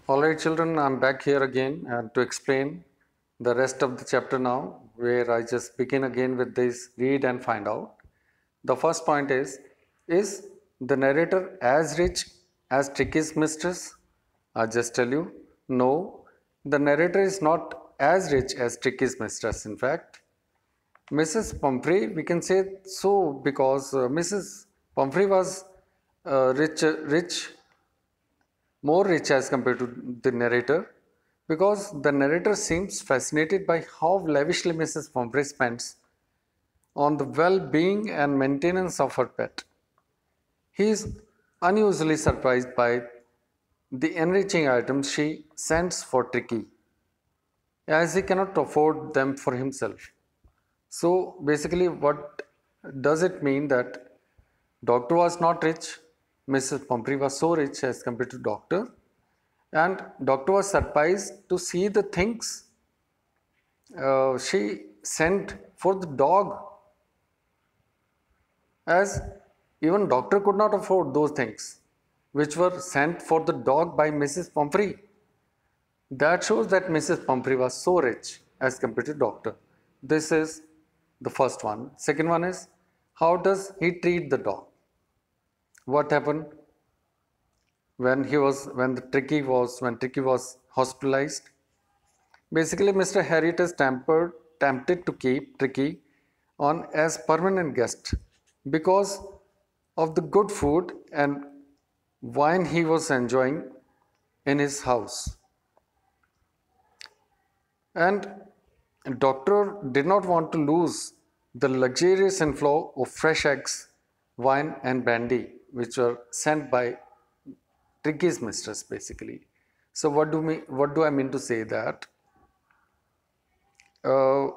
Alright children, I'm back here again and to explain the rest of the chapter now, where I just begin again with this read and find out. The first point is the narrator as rich as Tricky's mistress? I just tell you, no, the narrator is not as rich as Tricky's mistress. In fact, Mrs. Pumphrey, we can say so because Mrs. Pumphrey was rich, more rich as compared to the narrator, because the narrator seems fascinated by how lavishly Mrs. Pumphrey spends on the well-being and maintenance of her pet. He is unusually surprised by the enriching items she sends for Tricky, as he cannot afford them for himself. So basically, what does it mean that Doctor was not rich, Mrs. Pumphrey was so rich as compared to Doctor, and Doctor was surprised to see the things she sent for the dog, as even Doctor could not afford those things which were sent for the dog by Mrs. Pumphrey. That shows that Mrs. Pumphrey was so rich as compared to Doctor. This is the first one. Second one is, how does he treat the dog? What happened when Tricky was hospitalized? Basically, Mr. Harriet is tempted to keep Tricky on as permanent guest because of the good food and wine he was enjoying in his house. And Doctor did not want to lose the luxurious inflow of fresh eggs, wine and brandy which were sent by Tricky's mistress basically. So what do I mean to say that uh,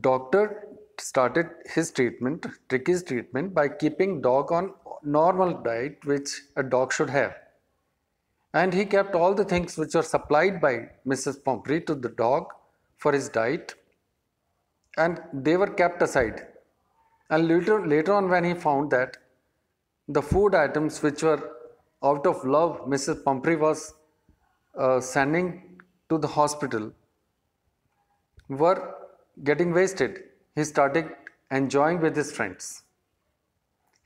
Doctor started Tricky's treatment, by keeping dog on normal diet which a dog should have. And he kept all the things which were supplied by Mrs. Pumphrey to the dog for his diet, and they were kept aside. And later on, when he found that the food items which were out of love Mrs. Pumphrey was sending to the hospital were getting wasted, he started enjoying with his friends.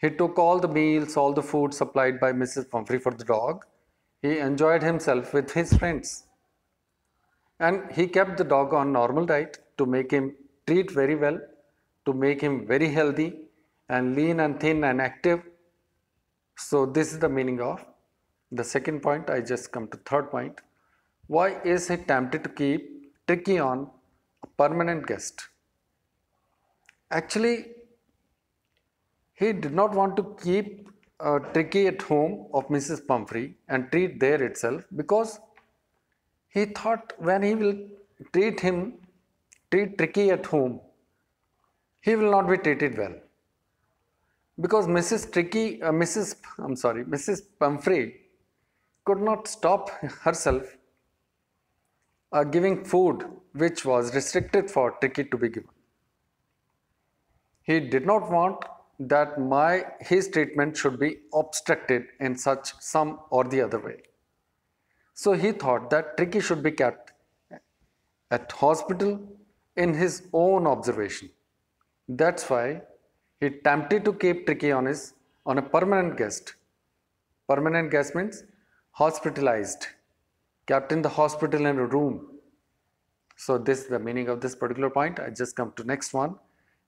He took all the meals, all the food supplied by Mrs. Pumphrey for the dog. He enjoyed himself with his friends. And he kept the dog on normal diet to make him treat very well, to make him very healthy and lean and thin and active. So this is the meaning of the second point. I just come to third point. Why is he tempted to keep Tricky on a permanent guest? Actually, he did not want to keep Tricky at home of Mrs. Pumphrey and treat there itself, because he thought when he will treat Tricky at home, he will not be treated well, because Mrs. Pumphrey could not stop herself giving food which was restricted for Tricky to be given. He did not want that his treatment should be obstructed in such some or the other way. So he thought that Tricky should be kept at hospital in his own observation. That's why he tempted to keep Tricky on a permanent guest. Permanent guest means hospitalized, kept in the hospital in a room. So this is the meaning of this particular point. I just come to next one.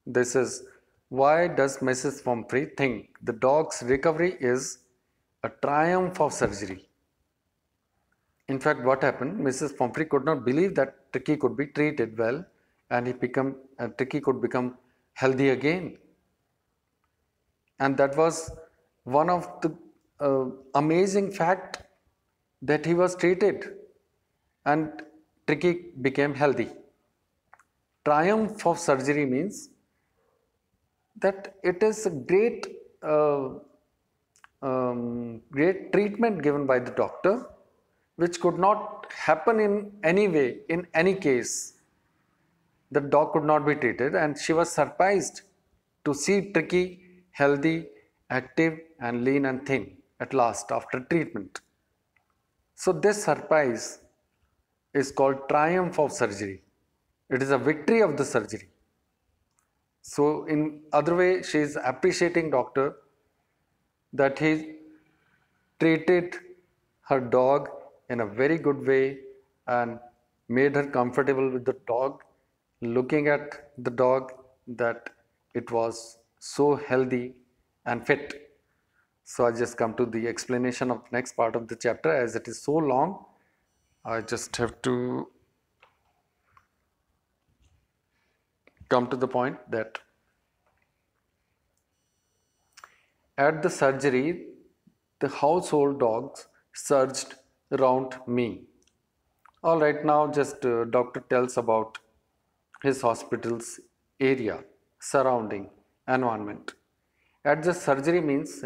This is, why does Mrs. Pumphrey think the dog's recovery is a triumph of surgery? In fact, what happened? Mrs. Pumphrey could not believe that Tricky could be treated well and Tricky could become healthy again. And that was one of the amazing fact, that he was treated and Tricky became healthy. Triumph of surgery means that it is a great treatment given by the doctor, which could not happen in any way, in any case. The dog could not be treated, and she was surprised to see Tricky healthy, active and lean and thin at last after treatment. So this surprise is called triumph of surgery. It is a victory of the surgery. So in other way, she is appreciating doctor that he treated her dog in a very good way and made her comfortable with the dog, looking at the dog that it was so healthy and fit. So I just come to the explanation of the next part of the chapter. As it is so long, I just have to come to the point that at the surgery, the household dogs surged around me. All right, now just doctor tells about his hospital's area, surrounding, environment. At the surgery means,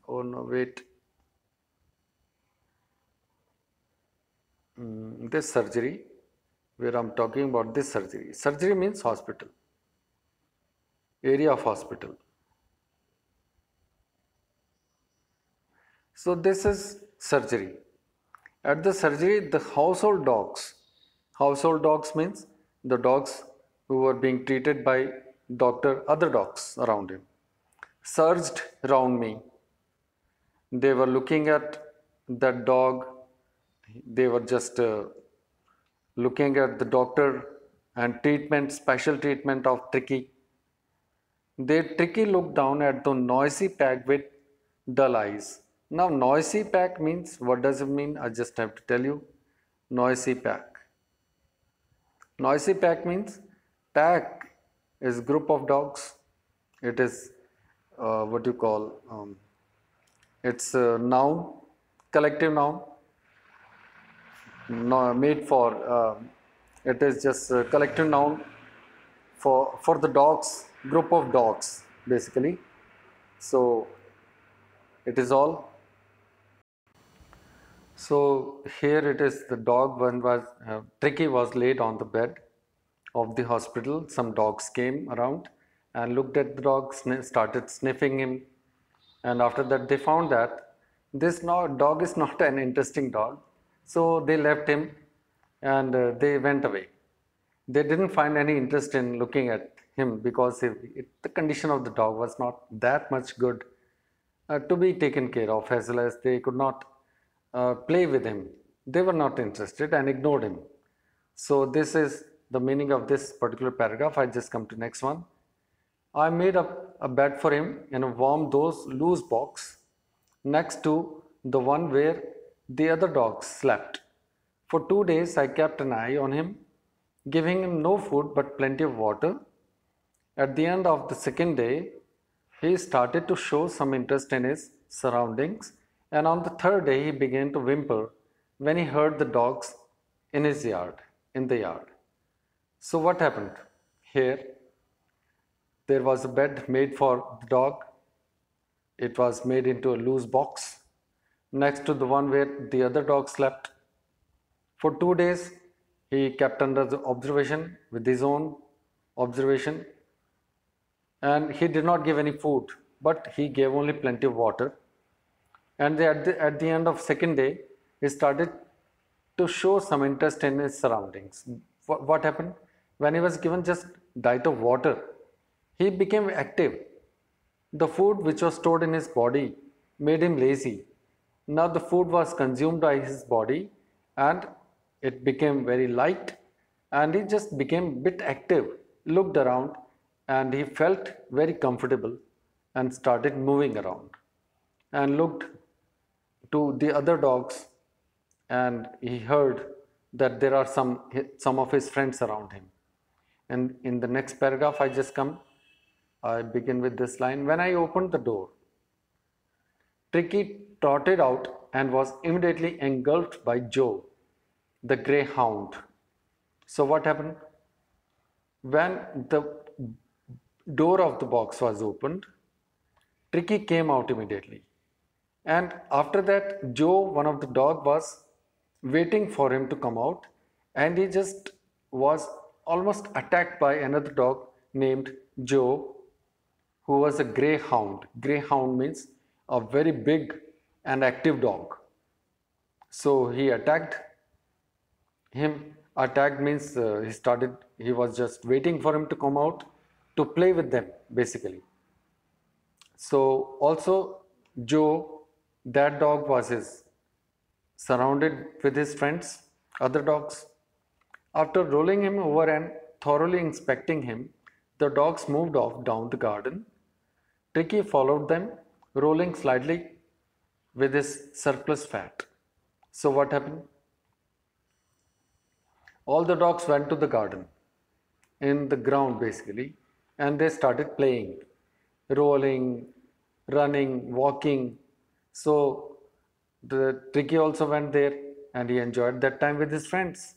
oh no, wait, this surgery, where I'm talking about this surgery. Surgery means hospital, area of hospital. So this is surgery. At the surgery, the household dogs means the dogs who were being treated by doctor, other dogs around him, surged around me. They were looking at that dog. They were just looking at the doctor and treatment, special treatment of Tricky. Tricky looked down at the noisy pack with dull eyes. Now, noisy pack means, what does it mean? I just have to tell you. Noisy pack. Noisy pack means pack is group of dogs. It is what you call, it's a noun, collective noun, no, made for, it is just a collective noun for the dogs, group of dogs basically. So it is all. So here it is, the dog one was, Tricky was laid on the bed of the hospital. Some dogs came around and looked at the dog, started sniffing him, and after that they found that this dog is not an interesting dog. So they left him and they went away. They didn't find any interest in looking at him because the condition of the dog was not that much good to be taken care of, as well as they could not play with him. They were not interested and ignored him. So this is the meaning of this particular paragraph. I just come to next one. I made up a bed for him in a warm loose box next to the one where the other dogs slept. For 2 days I kept an eye on him, giving him no food but plenty of water. At the end of the second day, he started to show some interest in his surroundings, and on the third day he began to whimper when he heard the dogs in the yard. So what happened? Here there was a bed made for the dog. It was made into a loose box next to the one where the other dog slept. For 2 days he kept under the observation with his own observation, and he did not give any food, but he gave only plenty of water. And at the end of second day, he started to show some interest in his surroundings. What happened? When he was given just diet of water, he became active. The food which was stored in his body made him lazy. Now the food was consumed by his body and it became very light, and he just became a bit active, looked around, and he felt very comfortable and started moving around and looked to the other dogs, and he heard that there are some of his friends around him. And in the next paragraph I begin with this line: when I opened the door, Tricky trotted out and was immediately engulfed by Joe, the greyhound. So what happened? When the door of the box was opened, Tricky came out immediately. And after that, Joe, one of the dog, was waiting for him to come out, and he just was almost attacked by another dog named Joe, who was a greyhound. Greyhound means a very big an active dog. So he attacked him. Attacked means he was just waiting for him to come out to play with them basically. So also Joe, that dog was his, surrounded with his friends, other dogs. After rolling him over and thoroughly inspecting him, the dogs moved off down the garden. Tricky followed them, rolling slightly with his surplus fat. So what happened? All the dogs went to the garden, in the ground basically, and they started playing, rolling, running, walking. So the Tricky also went there and he enjoyed that time with his friends.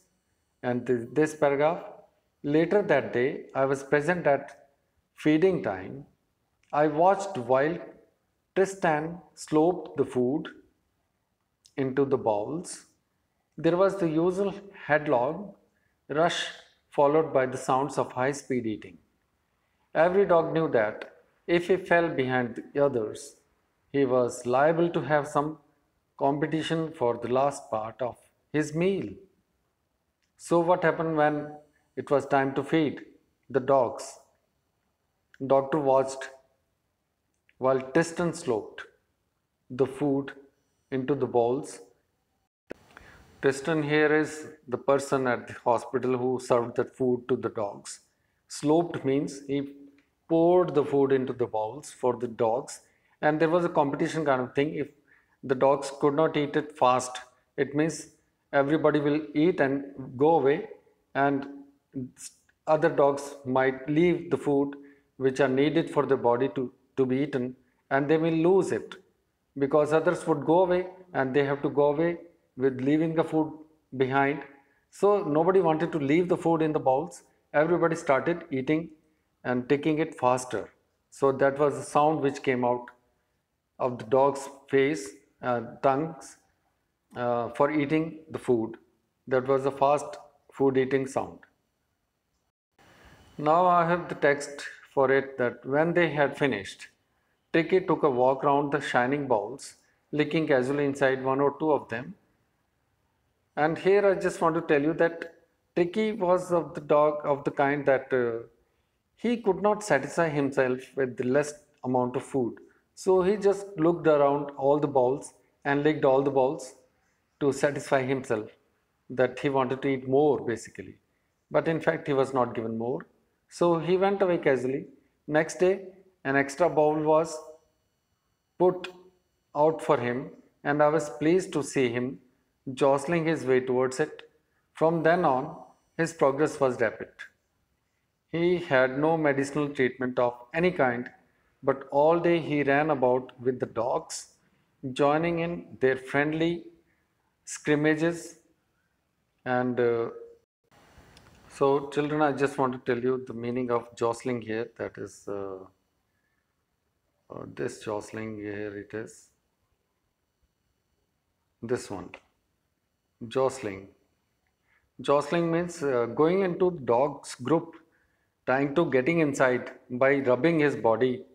And this paragraph, later that day, I was present at feeding time. I watched while Tristan sloped the food into the bowls. There was the usual headlong rush followed by the sounds of high speed eating. Every dog knew that if he fell behind the others, he was liable to have some competition for the last part of his meal. So, what happened when it was time to feed the dogs? Doctor watched while Tristan sloped the food into the bowls. Tristan here is the person at the hospital who served that food to the dogs. Sloped means he poured the food into the bowls for the dogs, and there was a competition kind of thing. If the dogs could not eat it fast, it means everybody will eat and go away, and other dogs might leave the food which are needed for the body to be eaten, and they will lose it because others would go away and they have to go away with leaving the food behind. So nobody wanted to leave the food in the bowls. Everybody started eating and taking it faster. So that was the sound which came out of the dog's face, tongues for eating the food. That was a fast food eating sound. Now I have the text for it that when they had finished, Tricky took a walk round the shining bowls, licking casually inside one or two of them. And here I just want to tell you that Tricky was of the dog of the kind that he could not satisfy himself with the less amount of food. So he just looked around all the bowls and licked all the bowls to satisfy himself that he wanted to eat more basically. But in fact, he was not given more. So he went away casually. Next day, an extra bowl was put out for him, and I was pleased to see him jostling his way towards it. From then on, his progress was rapid. He had no medicinal treatment of any kind, but all day he ran about with the dogs, joining in their friendly scrimmages. And so, children, I just want to tell you the meaning of jostling here. That is this jostling here, it is this one. Jostling. Jostling means going into the dog's group, trying to getting inside by rubbing his body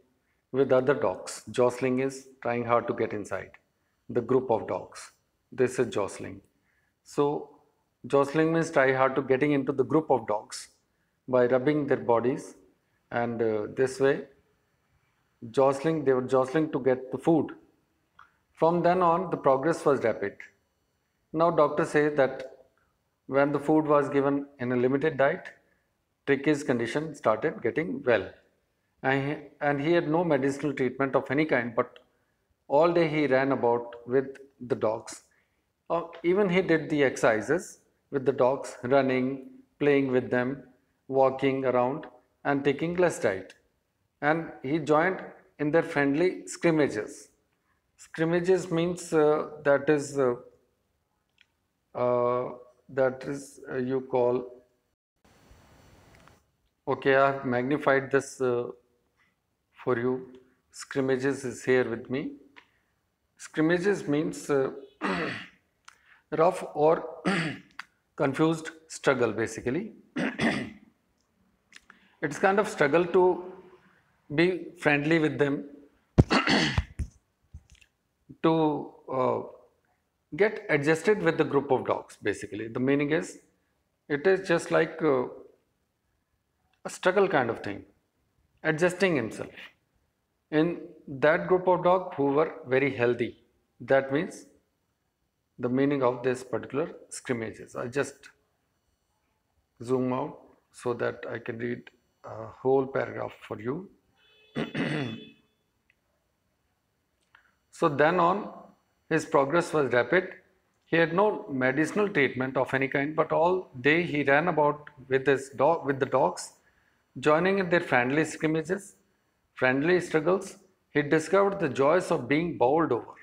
with other dogs. Jostling is trying hard to get inside the group of dogs. This is jostling. So jostling means try hard to getting into the group of dogs by rubbing their bodies, and this way jostling, they were jostling to get the food. From then on, the progress was rapid. Now doctors say that when the food was given in a limited diet, Tricky's condition started getting well. And he had no medicinal treatment of any kind, but all day he ran about with the dogs. Even he did the exercises with the dogs, running, playing with them, walking around, and taking less diet. And he joined in their friendly scrimmages. Scrimmages means you call. Okay, I have magnified this for you. Scrimmages is here with me. Scrimmages means rough or confused struggle basically. It's kind of struggle to be friendly with them, to get adjusted with the group of dogs. Basically, the meaning is it is just like a struggle kind of thing, adjusting himself in that group of dogs who were very healthy. That means the meaning of this particular scrimmages. I just zoom out so that I can read a whole paragraph for you. So then on, his progress was rapid. He had no medicinal treatment of any kind, but all day he ran about with his dog, with the dogs, joining in their friendly scrimmages, friendly struggles. He discovered the joys of being bowled over.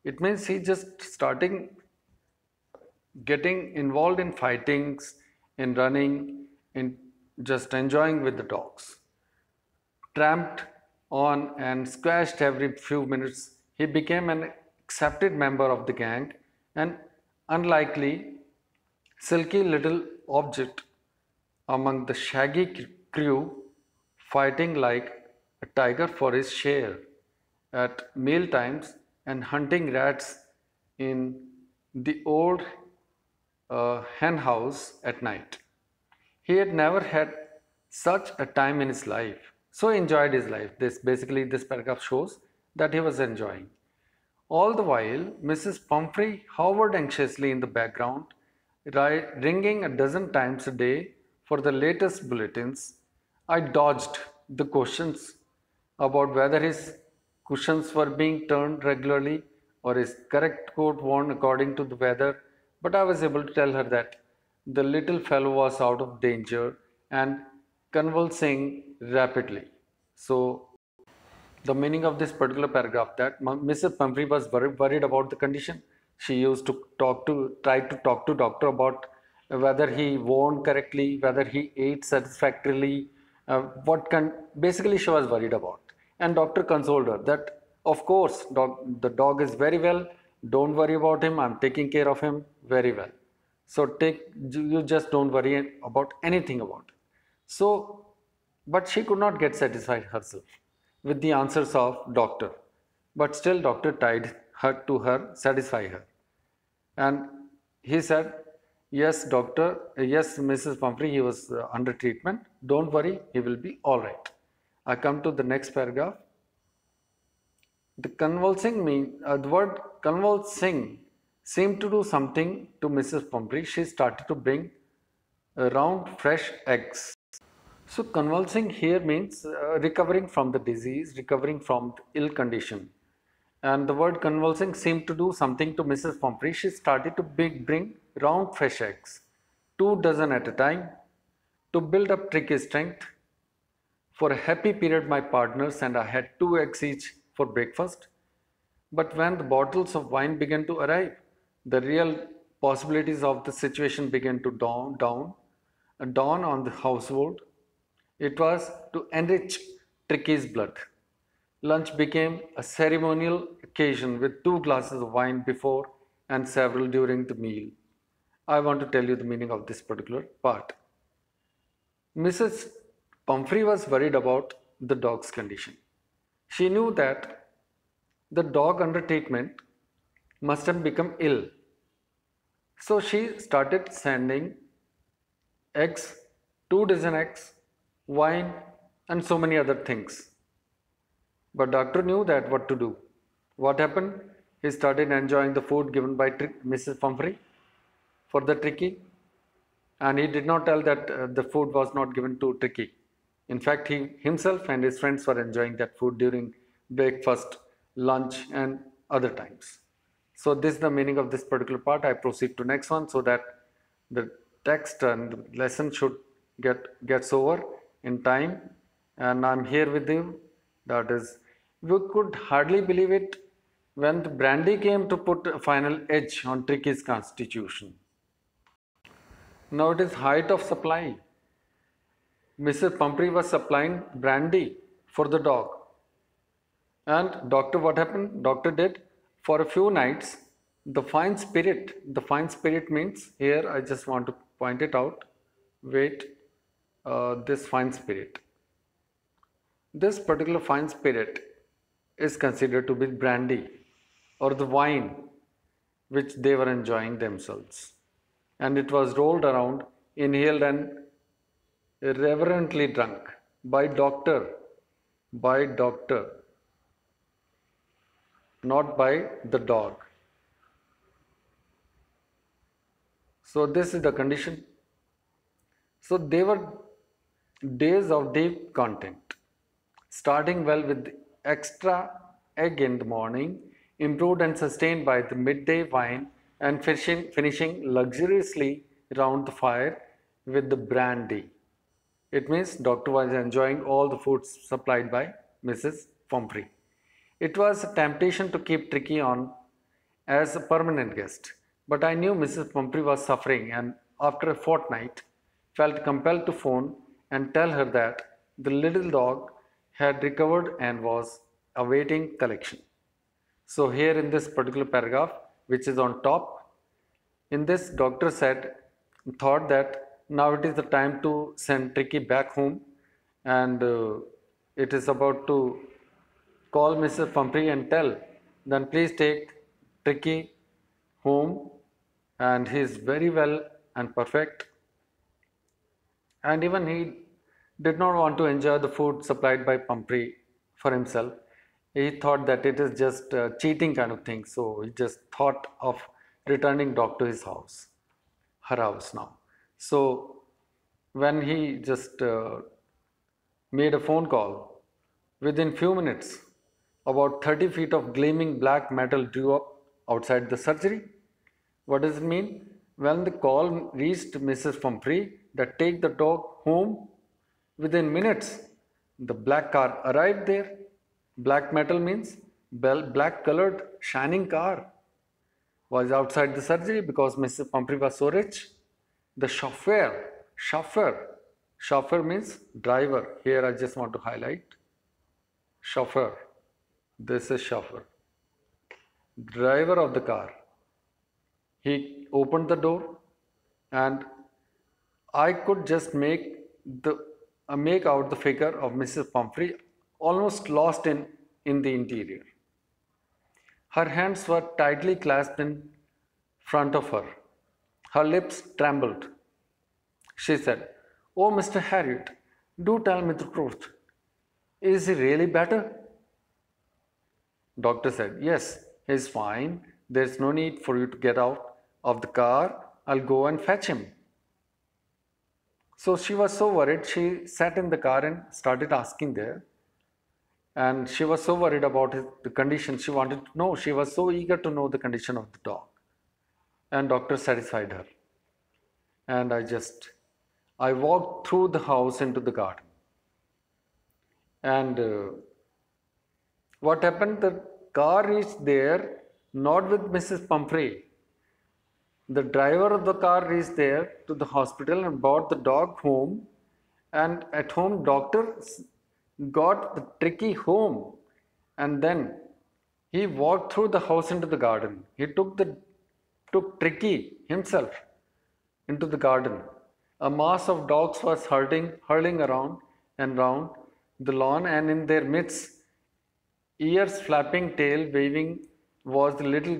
It means he just starting getting involved in fightings, in running, in just enjoying with the dogs. Tramped on and squashed every few minutes, he became an accepted member of the gang, an unlikely, silky little object among the shaggy crew, fighting like a tiger for his share at meal times and hunting rats in the old hen house at night. He had never had such a time in his life. So he enjoyed his life. This paragraph shows that he was enjoying. All the while, Mrs. Pumphrey hovered anxiously in the background, ringing a dozen times a day for the latest bulletins. I dodged the questions about whether his cushions were being turned regularly or his correct coat worn according to the weather, but I was able to tell her that the little fellow was out of danger and convulsing rapidly. So the meaning of this particular paragraph that Mrs. Pumphrey was worried about the condition. She used to try to talk to doctor about whether he warned correctly, whether he ate satisfactorily, basically she was worried about. And doctor consoled her that, of course, the dog is very well. Don't worry about him. I'm taking care of him very well. So you just don't worry about anything about it. So, but she could not get satisfied herself with the answers of doctor. But still doctor tried her to her, satisfy her. And he said, yes, doctor, yes, Mrs. Pumphrey, he was under treatment. Don't worry, he will be all right. I come to the next paragraph. The word convulsing seemed to do something to Mrs. Pumphrey. She started to bring around fresh eggs. So convulsing here means recovering from the disease, recovering from the ill condition. And the word convulsing seemed to do something to Mrs. Pumphrey. She started to bring round fresh eggs, 2 dozen at a time, to build up tricky strength. For a happy period, my partners and I had 2 eggs each for breakfast. But when the bottles of wine began to arrive, the real possibilities of the situation began to dawn on the household. It was to enrich Tricky's blood. Lunch became a ceremonial occasion with 2 glasses of wine before and several during the meal. I want to tell you the meaning of this particular part. Mrs. Pumphrey was worried about the dog's condition. She knew that the dog under treatment must have become ill. So she started sending eggs, 2 dozen eggs, wine, and so many other things. But doctor knew that what to do. What happened? He started enjoying the food given by Mrs. Pumphrey for the Tricky, and he did not tell that the food was not given to Tricky. In fact, he himself and his friends were enjoying that food during breakfast, lunch, and other times. So this is the meaning of this particular part. I proceed to next one so that the text and the lesson should gets over in time. And I'm here with you. That is, we could hardly believe it when the brandy came to put a final edge on Tricky's constitution. Now it is height of supply. Mrs. Pumphrey was supplying brandy for the dog. And doctor, what happened? Doctor did for a few nights the fine spirit means, here I just want to point it out. Wait, this fine spirit. This particular fine spirit is considered to be brandy. or the wine which they were enjoying themselves. And it was rolled around, inhaled, and reverently drunk by doctor, not by the dog. So this is the condition. So they were days of deep content, starting well with extra egg in the morning, improved and sustained by the midday wine, and finishing luxuriously round the fire with the brandy. It means doctor was enjoying all the foods supplied by Mrs. Pumphrey. It was a temptation to keep Tricky on as a permanent guest, but I knew Mrs. Pumphrey was suffering and after a fortnight felt compelled to phone and tell her that the little dog had recovered and was awaiting collection. So here in this particular paragraph, which is on top, in this doctor thought that now it is the time to send Tricky back home, and it is about to call Mrs. Pumphrey and tell, then please take Tricky home, and he is very well and perfect. And even he did not want to enjoy the food supplied by Pumphrey for himself. He thought that it is just a cheating kind of thing. So he just thought of returning dog to his house, her house now. So when he just made a phone call, within few minutes, about 30 feet of gleaming black metal drew up outside the surgery. What does it mean? When the call reached Mrs. Pumphrey that take the dog home, within minutes, the black car arrived there. Black metal means black colored shining car was outside the surgery because Mrs. Pumphrey was so rich. The chauffeur means driver. Here I just want to highlight chauffeur. This is chauffeur. Driver of the car. He opened the door and I could just make out the figure of Mrs. Pumphrey almost lost in the interior. Her hands were tightly clasped in front of her. Her lips trembled. She said, "Oh, Mr. Harriot, do tell me the truth. Is he really better?" Doctor said, "Yes, he's fine. There's no need for you to get out of the car. I'll go and fetch him." So she was so worried, she sat in the car and started asking there. And she was so worried about the condition. She wanted to know. She was so eager to know the condition of the dog. And doctor satisfied her. And I walked through the house into the garden. And what happened? The car reached there, not with Mrs. Pumphrey. The driver of the car reached there to the hospital and brought the dog home. And at home, doctor got the Tricky home. And then he walked through the house into the garden. He took Tricky himself into the garden. A mass of dogs was hurling around and round the lawn, and in their midst, ears flapping, tail waving, was the little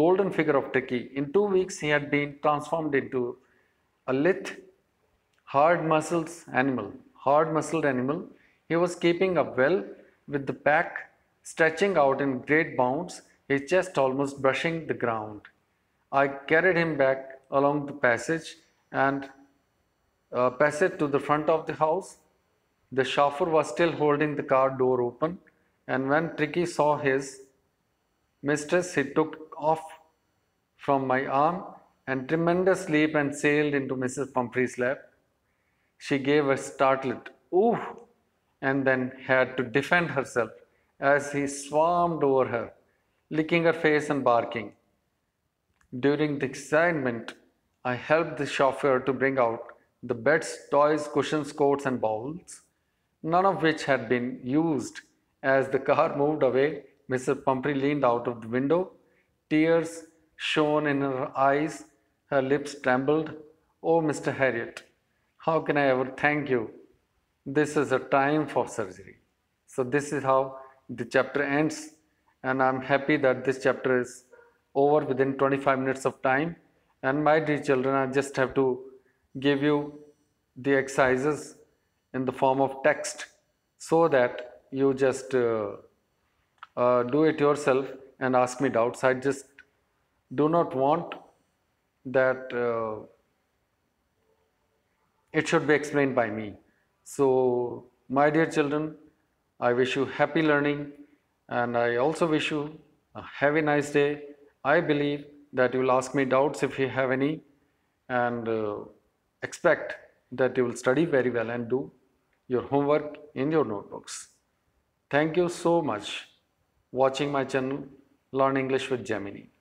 golden figure of Tricky. In 2 weeks, he had been transformed into a lithe, hard-muscled animal. He was keeping up well with the pack, stretching out in great bounds, his chest almost brushing the ground. I carried him back along the passage to the front of the house. The chauffeur was still holding the car door open, and when Tricky saw his mistress, he took off from my arm and tremendous leap and sailed into Mrs. Pumphrey's lap. She gave a startled "ooh" and then had to defend herself as he swarmed over her, licking her face and barking. During the excitement, I helped the chauffeur to bring out the beds, toys, cushions, coats, and bowls, none of which had been used. As the car moved away, Mrs. Pumphrey leaned out of the window. Tears shone in her eyes. Her lips trembled. "Oh, Mr. Harriot, how can I ever thank you? This is a time for surgery." So this is how the chapter ends. and I'm happy that this chapter is over within 25 minutes of time. And my dear children, I just have to give you the exercises in the form of text so that you just do it yourself and ask me doubts. I just do not want that it should be explained by me. So, my dear children, I wish you happy learning, and I also wish you a have a nice day. I believe that you will ask me doubts if you have any, and expect that you will study very well and do your homework in your notebooks. Thank you so much watching my channel Learn English with Gemini.